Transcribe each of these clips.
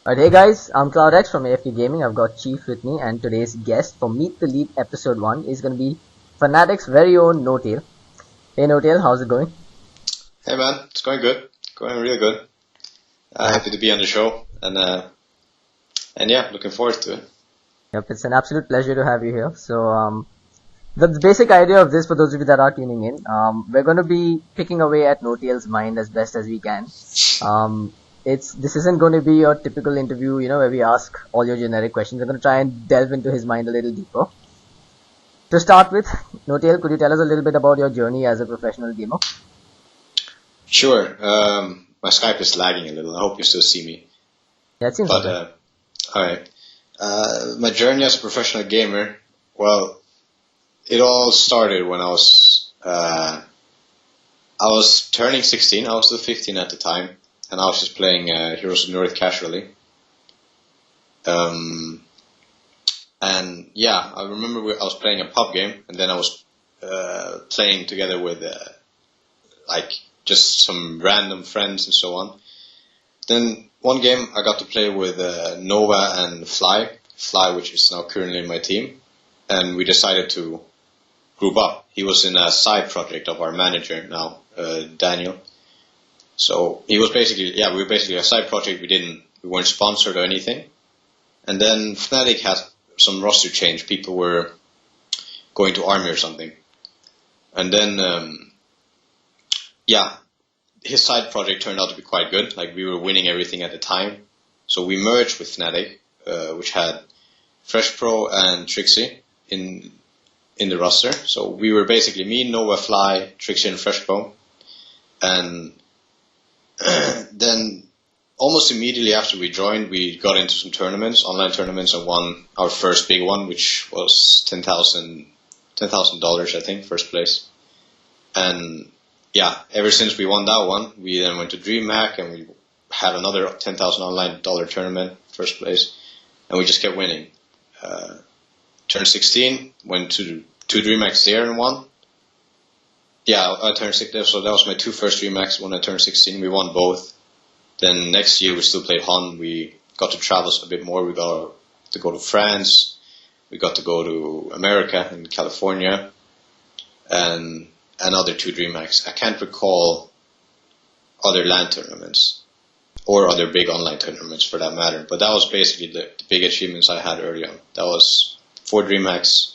Alright, hey guys, I'm ClouDx from AFK Gaming. I've got Chief with me, and today's guest for Meet the Lead episode 1 is going to be Fnatic's very own N0tail. Hey N0tail, how's it going? Hey man, it's going good. Going real good. Happy to be on the show, and yeah, looking forward to it. Yep, it's an absolute pleasure to have you here. So, the basic idea of this, for those of you that are tuning in, we're going to be picking away at N0tail's mind as best as we can. This isn't going to be your typical interview, where we ask all your generic questions. We're going to try and delve into his mind a little deeper. To start with, N0tail, could you tell us a little bit about your journey as a professional gamer? Sure. My Skype is lagging a little. I hope you still see me. Yeah, it seems like that. Alright. My journey as a professional gamer, well, it all started when I was turning 16. I was still 15 at the time. And I was just playing Heroes of North casually. And yeah, I remember I was playing a pub game, and then I was playing together with just some random friends and so on. Then one game I got to play with Nova and Fly, which is now currently in my team, and we decided to group up. He was in a side project of our manager now, Daniel. So he was we were basically a side project. We weren't sponsored or anything. And then Fnatic had some roster change. People were going to Army or something. And then, his side project turned out to be quite good. Like, we were winning everything at the time. So we merged with Fnatic, which had Fresh Pro and Trixie in the roster. So we were basically me, Nova, Fly, Trixie, and Fresh Pro. And then almost immediately after we joined, we got into some tournaments, online tournaments, and won our first big one, which was $10,000, I think, first place. And yeah, ever since we won that one, we then went to DreamHack, and we had another $10,000 online tournament, first place, and we just kept winning. Turned 16, went to two DreamHacks there and won. Yeah, I turned 16, so that was my two first DreamHacks when I turned 16. We won both. Then next year we still played HON. We got to travel a bit more. We got to go to France. We got to go to America and California. And another two DreamHacks. I can't recall other LAN tournaments or other big online tournaments for that matter. But that was basically the big achievements I had early on. That was 4 DreamHacks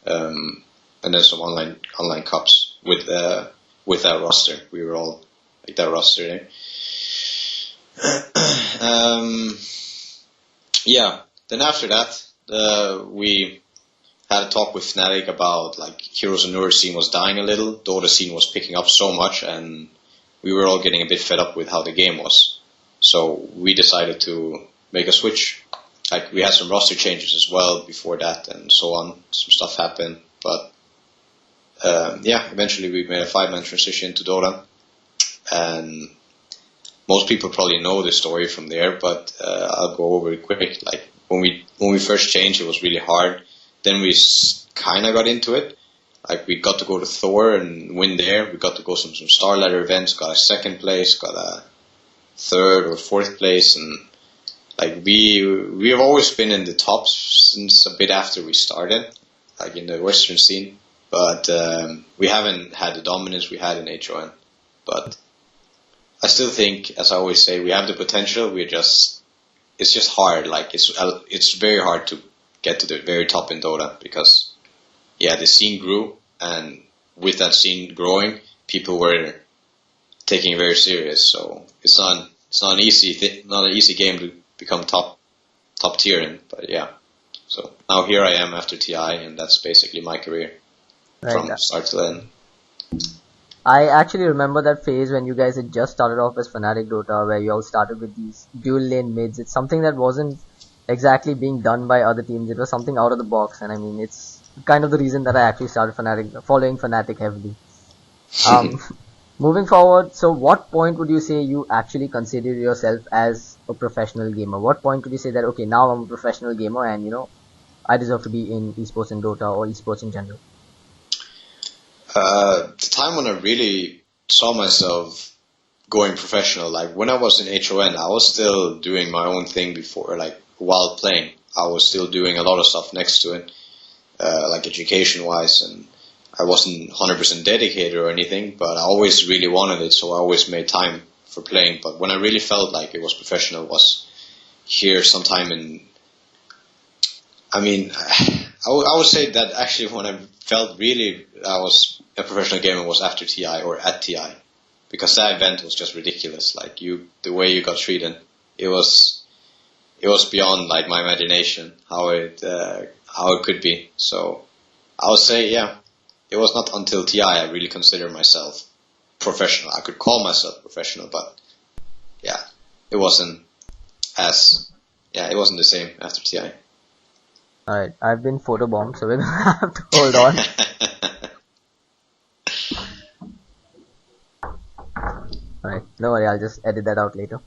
and then some online cups. With that roster, we were all like that roster. Eh? Then after that, we had a talk with Fnatic about like Heroes of North scene was dying a little, Dota scene was picking up so much, and we were all getting a bit fed up with how the game was. So we decided to make a switch. Like, we had some roster changes as well before that, and so on. Some stuff happened, but. Eventually we made a 5-man transition to Dota, and most people probably know the story from there, but I'll go over it quick. Like, when we first changed, it was really hard. Then we kind of got into it. Like, we got to go to Thor and win there. We got to go some Star Ladder events, got a 2nd place, got a 3rd or 4th place, and like we have always been in the top since a bit after we started, like in the Western scene. But we haven't had the dominance we had in HON. But I still think, as I always say, we have the potential. It's just hard. Like, it's very hard to get to the very top in Dota because, the scene grew, and with that scene growing, people were taking it very serious. So it's not an easy game to become top tier in. But yeah, so now here I am after TI, and that's basically my career. From start to end. I actually remember that phase when you guys had just started off as Fnatic Dota, where you all started with these dual lane mids. It's something that wasn't exactly being done by other teams. It was something out of the box, and I mean, it's kind of the reason that I actually started following Fnatic heavily. Moving forward, so what point would you say you actually consider yourself as a professional gamer? What point could you say that, okay, now I'm a professional gamer and, I deserve to be in esports in Dota or esports in general? The time when I really saw myself going professional. Like when I was in HON, I was still doing my own thing before, like while playing. I was still doing a lot of stuff next to it, like education-wise, and I wasn't 100% dedicated or anything, but I always really wanted it, so I always made time for playing. But when I really felt like it was professional was here sometime in, I mean, I would say that actually when I felt really I was a professional gamer was after TI or at TI, because that event was just ridiculous. Like the way you got treated, it was beyond like my imagination how it could be. So I would say, yeah, it was not until TI I really considered myself professional. I could call myself professional, but yeah, it wasn't it wasn't the same after TI. Alright, I've been photobombed, so we're gonna have to hold on. Alright, don't worry, I'll just edit that out later.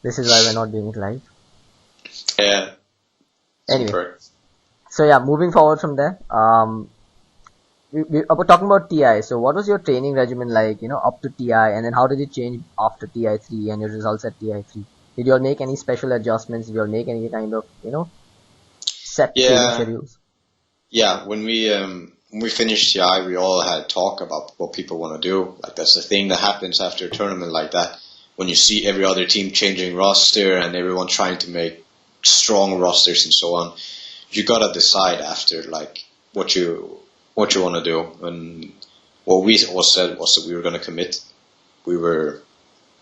This is why we're not doing it live. Yeah. Anyway, Super. so yeah, moving forward from there, we were talking about TI. So what was your training regimen like, up to TI, and then how did it change after TI 3 and your results at TI 3? Did you all make any special adjustments? Did you all make any kind of, set training schedules? Yeah, when we finished TI, we all had talk about what people want to do. Like that's the thing that happens after a tournament like that. When you see every other team changing roster and everyone trying to make strong rosters and so on, you gotta decide after like what you want to do. And what we all said was that we were gonna commit. We were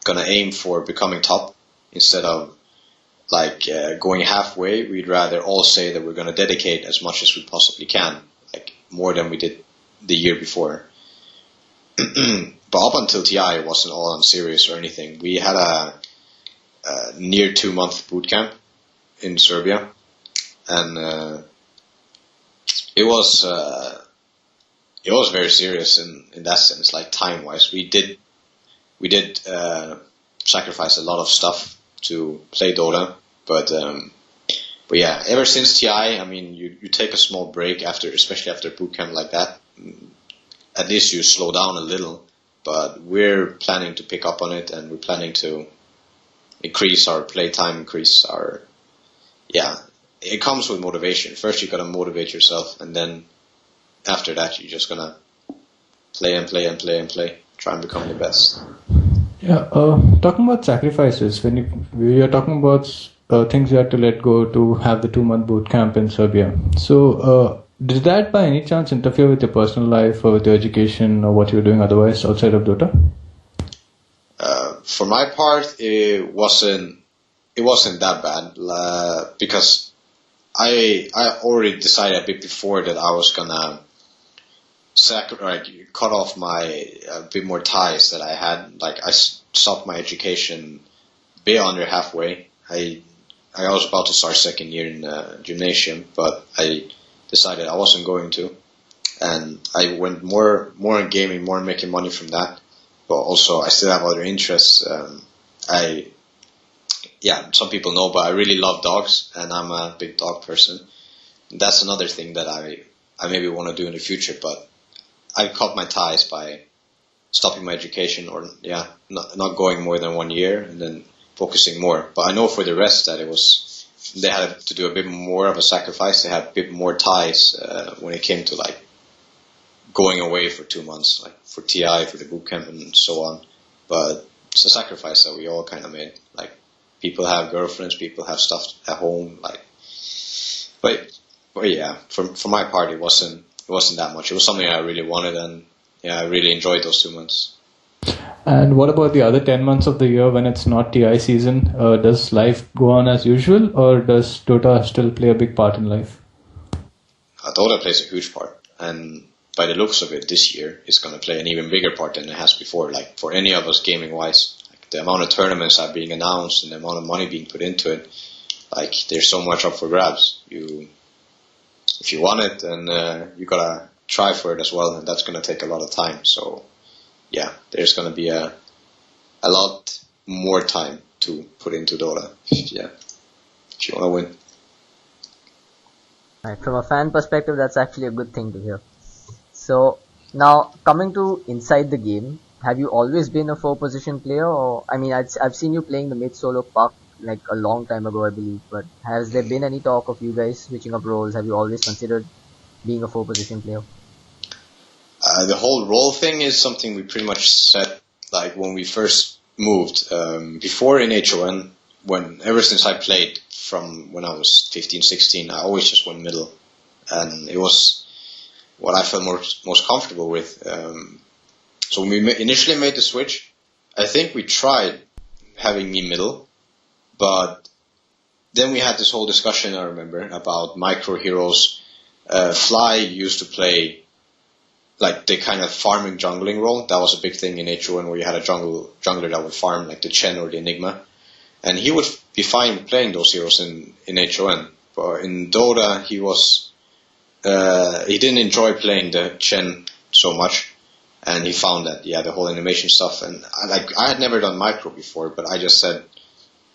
gonna aim for becoming top instead of like going halfway. We'd rather all say that we're gonna dedicate as much as we possibly can, like more than we did the year before. But up until TI, it wasn't all unserious or anything. We had a near 2-month boot camp in Serbia, and it was very serious in that sense. Like time wise, we did sacrifice a lot of stuff to play Dota, but yeah, ever since TI, I mean, you take a small break especially after boot camp like that. At least you slow down a little, but we're planning to pick up on it, and we're planning to increase our play time, it comes with motivation. First you gotta motivate yourself, and then after that you're just gonna play and play and play and play, try and become the best. Yeah, talking about sacrifices, when you're talking about things you had to let go to have the 2-month boot camp in Serbia. So, did that by any chance interfere with your personal life or with your education or what you're doing otherwise outside of Dota? For my part, it wasn't that bad because I already decided a bit before that I was gonna cut off a bit more ties that I had. Like I stopped my education a bit under halfway. I was about to start second year in gymnasium, but I decided I wasn't going to, and I went more in gaming, more in making money from that. But also I still have other interests. Some people know, but I really love dogs, and I'm a big dog person. That's another thing that I maybe want to do in the future, but I cut my ties by stopping my education, or not going more than 1 year, and then focusing more. But I know for the rest that they had to do a bit more of a sacrifice. They had a bit more ties when it came to like going away for 2 months, like for TI, for the bootcamp and so on. But it's a sacrifice that we all kind of made. Like people have girlfriends, people have stuff at home. Like, but yeah, for my part, it wasn't that much. It was something I really wanted, and yeah, I really enjoyed those 2 months. And what about the other 10 months of the year when it's not TI season? Does life go on as usual, or does Dota still play a big part in life? Dota plays a huge part, and by the looks of it, this year it's going to play an even bigger part than it has before. Like for any of us gaming-wise, like the amount of tournaments that are being announced and the amount of money being put into it, like there's so much up for grabs. If you want it, then you gotta try for it as well, and that's going to take a lot of time. So yeah, there's going to be a lot more time to put into Dota. Yeah, if you want to win. Right, from a fan perspective, that's actually a good thing to hear. So now coming to inside the game, have you always been a 4-position player, or I mean, I've seen you playing the mid solo puck like a long time ago, I believe. But has there been any talk of you guys switching up roles? Have you always considered being a 4-position player? The whole role thing is something we pretty much set like when we first moved. Before in HON, ever since I played from when I was 15, 16, I always just went middle, and it was what I felt most comfortable with. So when we initially made the switch, I think we tried having me middle, but then we had this whole discussion, I remember, about micro heroes. Fly used to play like the kind of farming jungling role. That was a big thing in HON, where you had a jungler that would farm like the Chen or the Enigma. And he would be fine playing those heroes in HON. But in Dota, he didn't enjoy playing the Chen so much. And he found that, the whole animation stuff. And I had never done micro before, but I just said,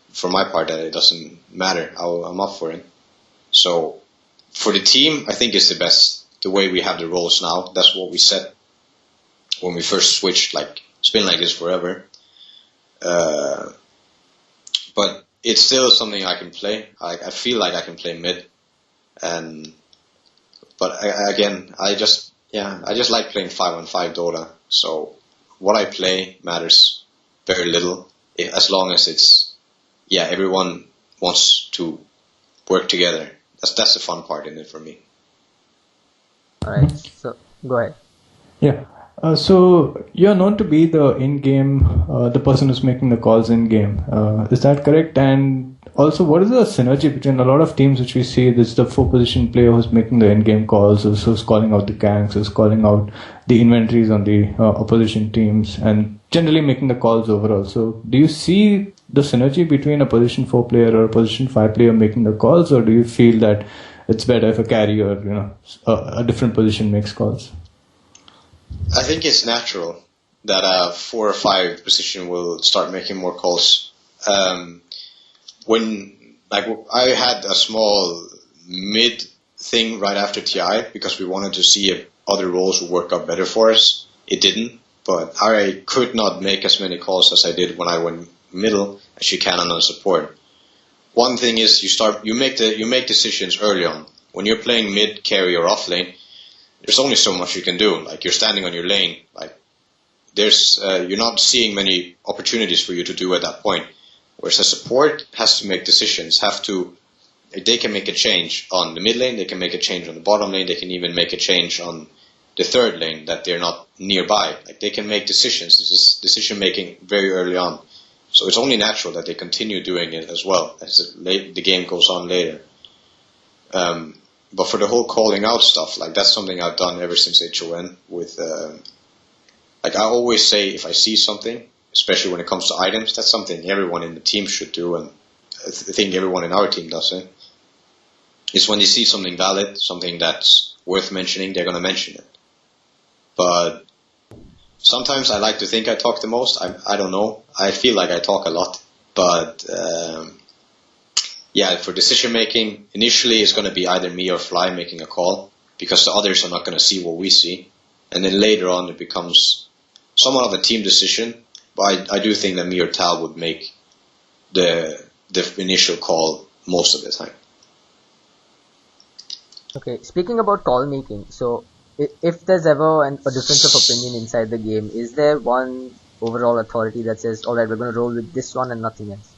for my part, that it doesn't matter. I'm up for it. So for the team, I think it's the best. The way we have the roles now, that's what we said when we first switched. Like, it's been like this forever. But it's still something I can play. I feel like I can play mid, but I just like playing 5-on-5 Dota. So what I play matters very little, as long as it's everyone wants to work together. That's the fun part in it for me. Alright, so go ahead. Yeah. So you're known to be the in-game, the person who's making the calls in-game. Is that correct? And also, what is the synergy between a lot of teams which we see? There's the 4-position player who's making the in-game calls, who's calling out the ganks, who's calling out the inventories on the opposition teams, and generally making the calls overall. So do you see the synergy between a position 4 player or a position 5 player making the calls, or do you feel that it's better if a carry or a different position makes calls? I think it's natural that a 4 or 5 position will start making more calls. When I had a small mid thing right after TI because we wanted to see if other roles would work out better for us. It didn't, but I could not make as many calls as I did when I went middle as you can on support. One thing is you make decisions early on. When you're playing mid, carry, or off lane, there's only so much you can do. Like, you're standing on your lane. Like, you're not seeing many opportunities for you to do at that point. Whereas a support has to make decisions. They can make a change on the mid lane. They can make a change on the bottom lane. They can even make a change on the third lane that they're not nearby. Like, they can make decisions. This is decision making very early on. So it's only natural that they continue doing it as well as the game goes on later. But for the whole calling out stuff, like, that's something I've done ever since HON. I always say, if I see something, especially when it comes to items, that's something everyone in the team should do, and I think everyone in our team does it. Is when they see something valid, something that's worth mentioning, they're going to mention it. But sometimes I like to think I talk the most. I don't know. I feel like I talk a lot. But for decision making, initially it's going to be either me or Fly making a call, because the others are not going to see what we see. And then later on it becomes somewhat of a team decision. But I do think that me or Tal would make the initial call most of the time. Okay, speaking about call making, so if there's ever a difference of opinion inside the game, is there one overall authority that says, alright, we're going to roll with this one and nothing else?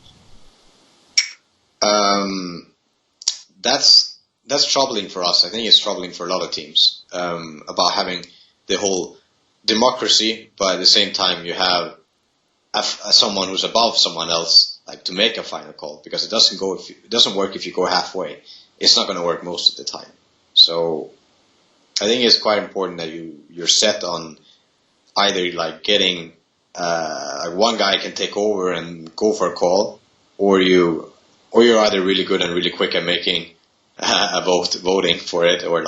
That's troubling for us. I think it's troubling for a lot of teams, about having the whole democracy, but at the same time you have someone who's above someone else, like, to make a final call, because it doesn't work if you go halfway. It's not going to work most of the time. So I think it's quite important that you're set on either like getting one guy can take over and go for a call, or you're either really good and really quick at making a voting for it, or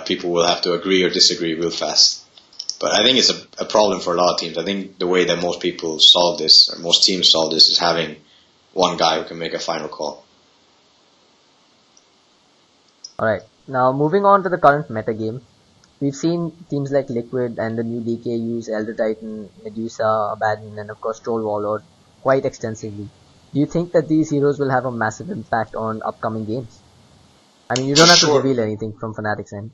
people will have to agree or disagree real fast. But I think it's a problem for a lot of teams. I think the way that most people solve this, or most teams solve this, is having one guy who can make a final call. Alright, now moving on to the current metagame. we've seen teams like Liquid and the new DK use Elder Titan, Medusa, Abaddon, and of course Troll Warlord quite extensively. Do you think that these heroes will have a massive impact on upcoming games? I mean, you don't have to reveal anything from Fnatic's end.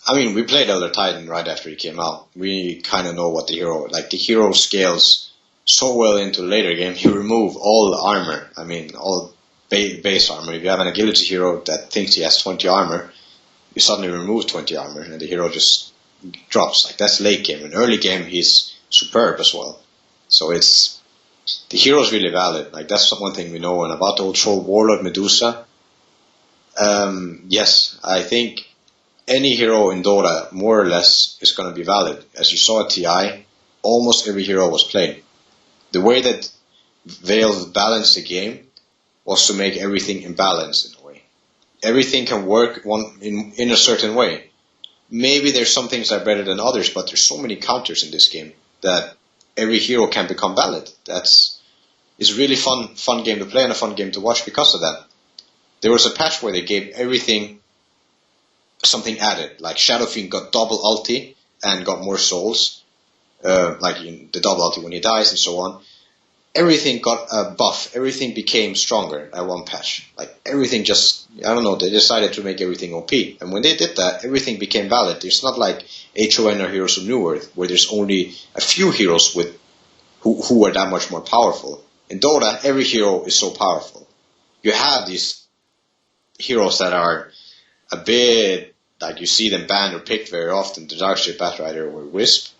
I mean, we played Elder Titan right after he came out. We kind of know what the hero scales so well into later game. You remove all armor. I mean, all base armor. If you have an agility hero that thinks he has 20 armor, you suddenly remove 20 armor and the hero just drops. Like, that's late game. In early game, he's superb as well. So the hero is really valid. Like, that's one thing we know. And about the old Troll Warlord Medusa, yes, I think any hero in Dota, more or less, is going to be valid. As you saw at TI, almost every hero was played. The way that Veil balanced the game was to make everything imbalanced in a way. Everything can work in a certain way. Maybe there's some things that are better than others, but there's so many counters in this game that every hero can become valid. It's a really fun game to play and a fun game to watch because of that. There was a patch where they gave everything something added, like Shadow Fiend got double ulti and got more souls, like the double ulti when he dies and so on. Everything got a buff, everything became stronger at one patch. Like everything they decided to make everything OP. And when they did that, everything became valid. It's not like HON or Heroes of New Earth, where there's only a few heroes who are that much more powerful. In Dota, every hero is so powerful. You have these heroes that are a bit, like you see them banned or picked very often, the Darkshade Batrider or Wisp,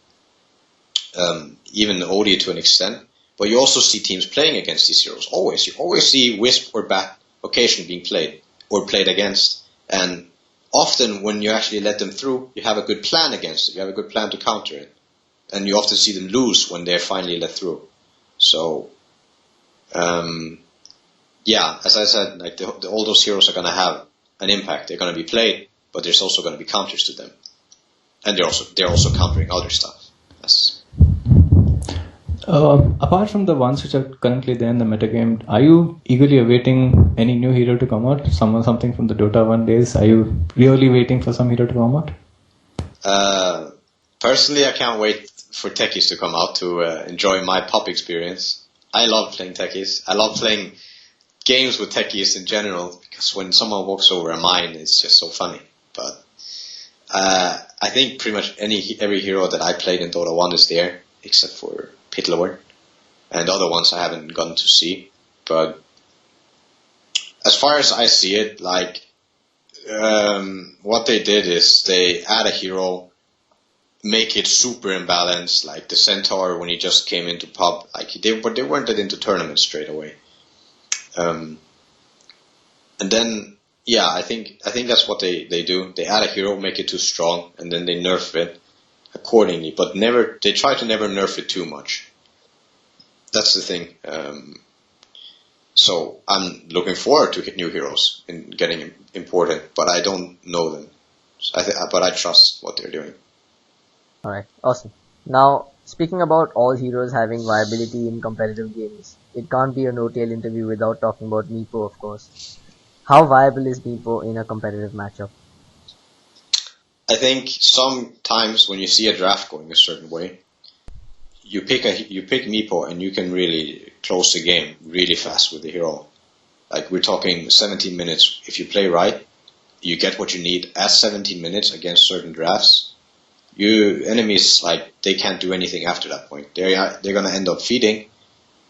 even Odie to an extent. But you also see teams playing against these heroes, always. You always see Wisp or Bat occasionally being played, or played against. And often when you actually let them through, you have a good plan against it, you have a good plan to counter it. And you often see them lose when they're finally let through. So, yeah, as I said, like all those heroes are going to have an impact. They're going to be played, but there's also going to be counters to them, and they're also countering other stuff. Yes. Apart from the ones which are currently there in the metagame, are you eagerly awaiting any new hero to come out? Something from the Dota 1 days? Are you really waiting for some hero to come out? Personally, I can't wait for techies to come out to enjoy my pop experience. I love playing techies. I love playing games with techies in general, because when someone walks over a mine, it's just so funny. But I think pretty much every hero that I played in Dota 1 is there, except for Pitlord, and other ones I haven't gotten to see. But as far as I see it, like what they did is they add a hero, make it super imbalanced, like the Centaur when he just came into pub, like but they weren't into tournaments straight away. And then, yeah, I think that's what they do. They add a hero, make it too strong, and then they nerf it accordingly. But they try to never nerf it too much. That's the thing. So I'm looking forward to new heroes and getting important, but I don't know them. But I trust what they're doing. Alright, awesome. Now, speaking about all heroes having viability in competitive games, it can't be a N0tail interview without talking about Meepo, of course. How viable is Meepo in a competitive matchup? I think sometimes when you see a draft going a certain way, you pick Meepo and you can really close the game really fast with the hero. Like we're talking 17 minutes. If you play right, you get what you need at 17 minutes against certain drafts. Enemies, like, they can't do anything after that point. They're gonna end up feeding,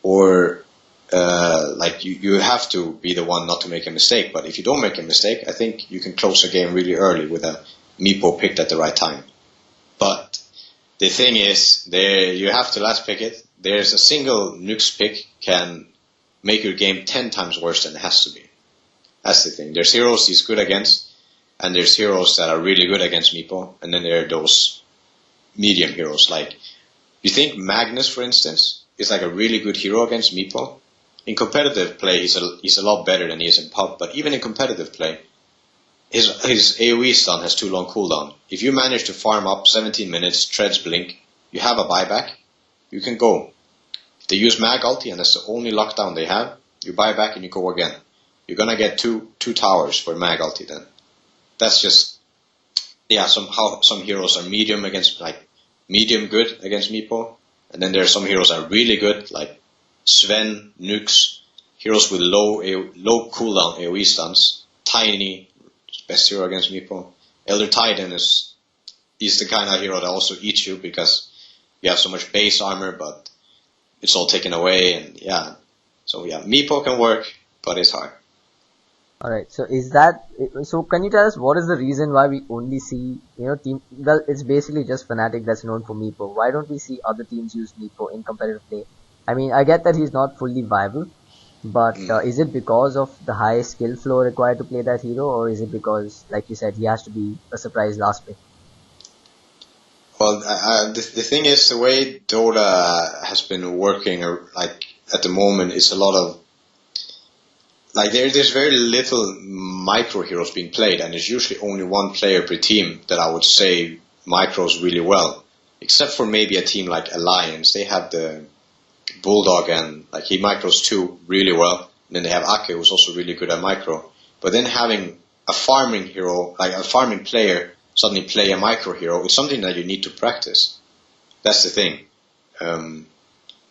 or like you have to be the one not to make a mistake. But if you don't make a mistake, I think you can close a game really early with a Meepo picked at the right time. But the thing is, you have to last pick it. There's a single Nux pick can make your game 10 times worse than it has to be. That's the thing. There's heroes he's good against, and there's heroes that are really good against Meepo, and then there are those medium heroes. Like, you think Magnus, for instance, is like a really good hero against Meepo? In competitive play, he's a lot better than he is in pub, but even in competitive play, his AoE stun has too long cooldown. If you manage to farm up 17 minutes, treads blink, you have a buyback, you can go. If they use mag ulti and that's the only lockdown they have, you buy back and you go again. You're gonna get two towers for mag ulti then. That's just some heroes are medium good against Meepo, and then there are some heroes that are really good, like Sven, Nux, heroes with low cooldown AoE stuns. Tiny, best hero against Meepo. Elder Titan is the kind of hero that also eats you because you have so much base armor, but it's all taken away, and yeah. So yeah, Meepo can work, but it's hard. Alright, so so can you tell us what is the reason why we only see, it's basically just Fnatic that's known for Meepo. Why don't we see other teams use Meepo in competitive play? I mean, I get that he's not fully viable, but is it because of the high skill flow required to play that hero, or is it because, like you said, he has to be a surprise last pick? Well, the thing is, the way Dota has been working, at the moment, it's a lot of there's very little micro heroes being played, and there's usually only one player per team that I would say micros really well, except for maybe a team like Alliance. They have the Bulldog, and he micros too really well. And then they have Ake, who's also really good at micro. But then having a farming hero, a farming player, suddenly play a micro hero, it's something that you need to practice. That's the thing. And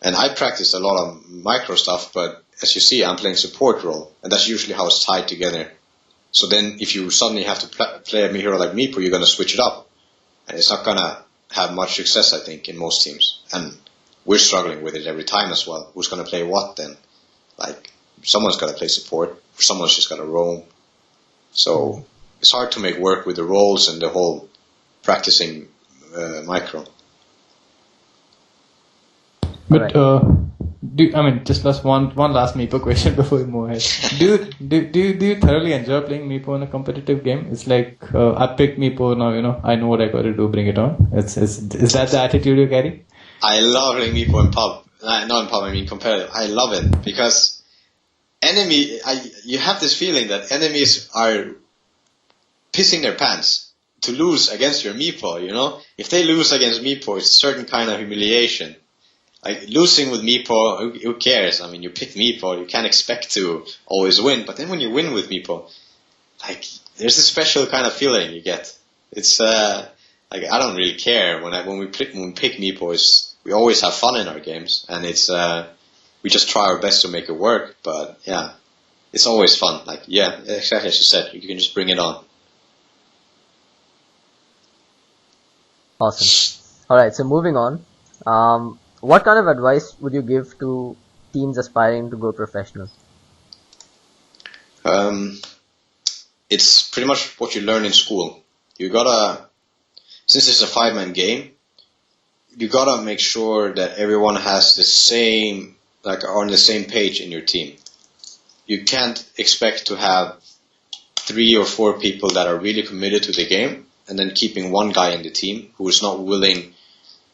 I practice a lot of micro stuff, but as you see, I'm playing support role, and that's usually how it's tied together. So then if you suddenly have to play a hero like Meepo, you're going to switch it up. And it's not going to have much success, I think, in most teams. And we're struggling with it every time as well. Who's going to play what then? Someone's got to play support, or someone's just got to roam. So it's hard to make work with the roles and the whole practicing micro. But just one last Meepo question before we move ahead. Do you thoroughly enjoy playing Meepo in a competitive game? It's like I picked Meepo now. I know what I got to do. Bring it on. Is that the attitude you carry? I love playing Meepo in pub. Not in pub. I mean competitive. I love it because you have this feeling that enemies are pissing their pants to lose against your Meepo. If they lose against Meepo, it's a certain kind of humiliation. Losing with Meepo, who cares? I mean, you pick Meepo, you can't expect to always win. But then when you win with Meepo, there's a special kind of feeling you get. It's I don't really care when we pick Meepo. We always have fun in our games, and it's we just try our best to make it work. But yeah, it's always fun. Exactly as you said, you can just bring it on. Awesome. All right, so moving on. What kind of advice would you give to teams aspiring to go professional? It's pretty much what you learn in school. Since it's a 5-man game, you gotta make sure that everyone has the same, are on the same page in your team. You can't expect to have 3 or 4 people that are really committed to the game, and then keeping one guy in the team who is not willing.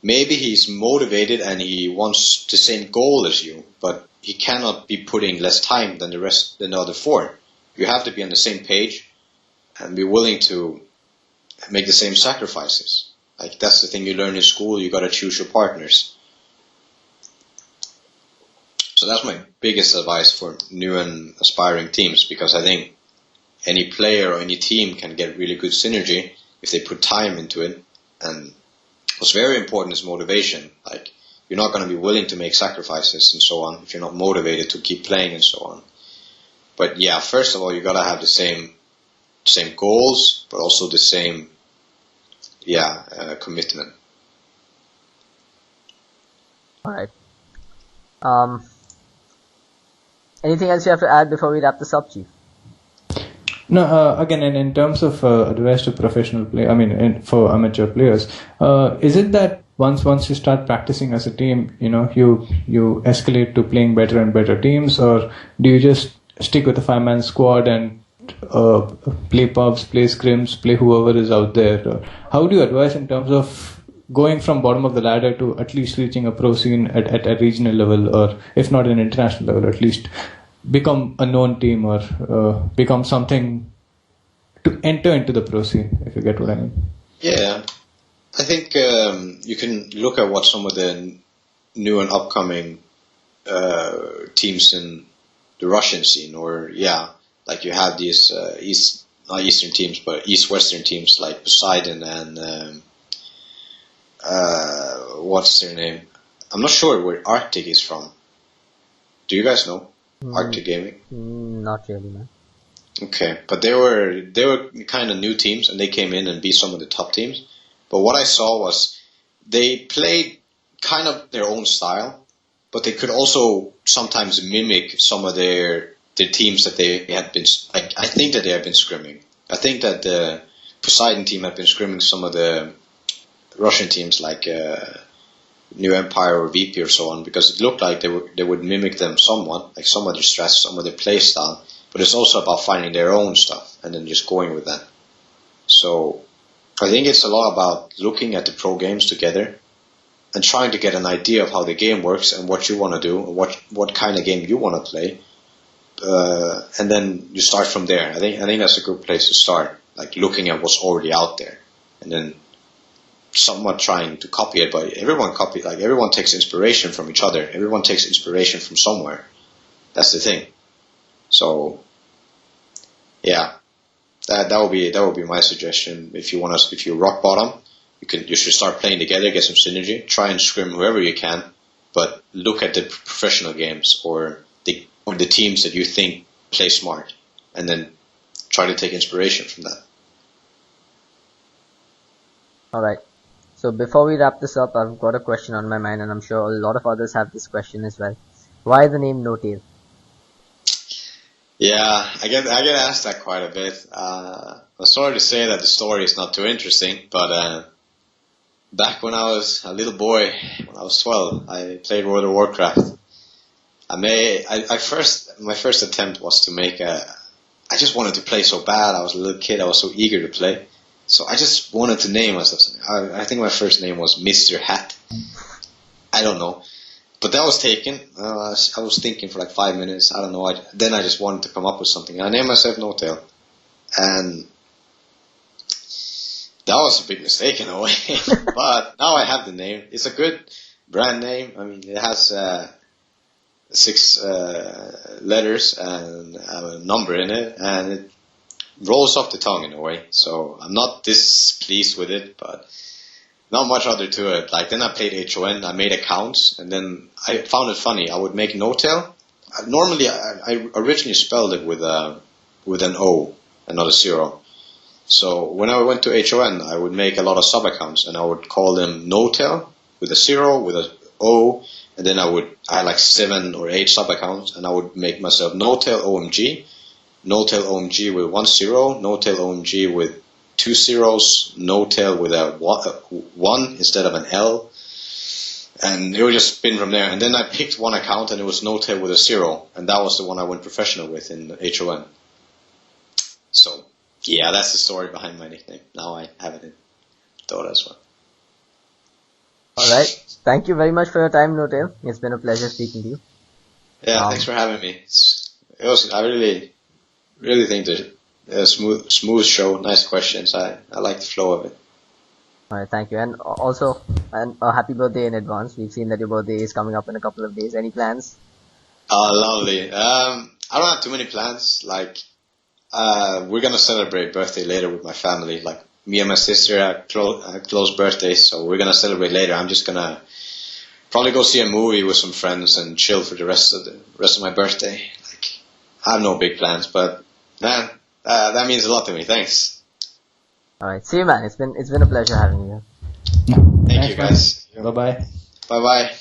Maybe he's motivated and he wants the same goal as you, but he cannot be putting less time than the other 4. You have to be on the same page and be willing to make the same sacrifices. That's the thing you learn in school. You got to choose your partners. So that's my biggest advice for new and aspiring teams, because I think any player or any team can get really good synergy if they put time into it. And what's very important is motivation. You're not going to be willing to make sacrifices and so on if you're not motivated to keep playing and so on. But yeah, first of all, you got to have the same goals, but also the same commitment. All right. Anything else you have to add before we wrap this up, Chief? No, again, in terms of advice to professional play, for amateur players, is it that once you start practicing as a team, you escalate to playing better and better teams, or do you just stick with a 5-man squad and play pubs, play scrims, play whoever is out there? How do you advise in terms of going from bottom of the ladder to at least reaching a pro scene at a regional level, or if not an international level, at least become a known team or become something to enter into the pro scene, if you get what I mean? Yeah, I think you can look at what some of the new and upcoming teams in the Russian scene, or you have these not Eastern teams, but East-Western teams like Poseidon and what's their name? I'm not sure where Arctic is from. Do you guys know Arctic Gaming? Not really, man. Okay, but they were kind of new teams, and they came in and beat some of the top teams. But what I saw was they played kind of their own style, but they could also sometimes mimic some of their teams that they had been. I think that they have been scrimming. I think that the Poseidon team had been scrimming some of the Russian teams like New Empire or VP or so on, because it looked like they would mimic them somewhat, like some of their strats, some of their play style. But it's also about finding their own stuff and then just going with that. So I think it's a lot about looking at the pro games together and trying to get an idea of how the game works and what you want to do and what kind of game you want to play. And then you start from there. I think that's a good place to start, like looking at what's already out there and then somewhat trying to copy it. But everyone takes inspiration from each other. Everyone takes inspiration from somewhere. That's the thing. So yeah, that would be my suggestion. If you rock bottom, you should start playing together, get some synergy, try and scrim whoever you can, but look at the professional games or the teams that you think play smart, and then try to take inspiration from that. Alright, so before we wrap this up, I've got a question on my mind, and I'm sure a lot of others have this question as well. Why the name N0tail? Yeah, I get asked that quite a bit. I'm sorry to say that the story is not too interesting, but back when I was a little boy, when I was 12, I played World of Warcraft. My first attempt was to make I just wanted to play so bad. I was a little kid. I was so eager to play. So I just wanted to name myself something. I think my first name was Mr. Hat. I don't know. But that was taken. I was thinking for like 5 minutes. I don't know. Then I just wanted to come up with something. I named myself N0tail. And that was a big mistake in a way. But now I have the name. It's a good brand name. I mean, it has 6 letters and a number in it. And it rolls off the tongue in a way. So I'm not displeased with it, but not much other to it. Like, then I played HON, I made accounts, and then I found it funny. I would make N0tail. Normally, I originally spelled it with an O and not a 0. So when I went to HON, I would make a lot of sub-accounts, and I would call them N0tail with a 0, with a O, and then I had like 7 or 8 sub-accounts, and I would make myself N0tail OMG, N0tail OMG with 1 0, N0tail OMG with 2 zeros, N0tail with a 1 instead of an L, and it would just spin from there. And then I picked one account, and it was N0tail with a 0, and that was the one I went professional with in HON. So yeah, that's the story behind my nickname. Now I have it in Dota as well. Alright, thank you very much for your time, N0tail. It's been a pleasure speaking to you. Yeah, thanks for having me. I really think that a smooth show, nice questions. I like the flow of it. Alright, thank you. And also, a happy birthday in advance. We've seen that your birthday is coming up in a couple of days. Any plans? Oh, lovely. I don't have too many plans. Like, we're gonna celebrate birthday later with my family. Like, me and my sister have close birthdays, so we're gonna celebrate later. I'm just gonna probably go see a movie with some friends and chill for the rest of my birthday. Like, I have no big plans, but man, that means a lot to me. Thanks. Alright, see you, man. It's been a pleasure having you here. Thank you, guys. Bye bye. Bye bye.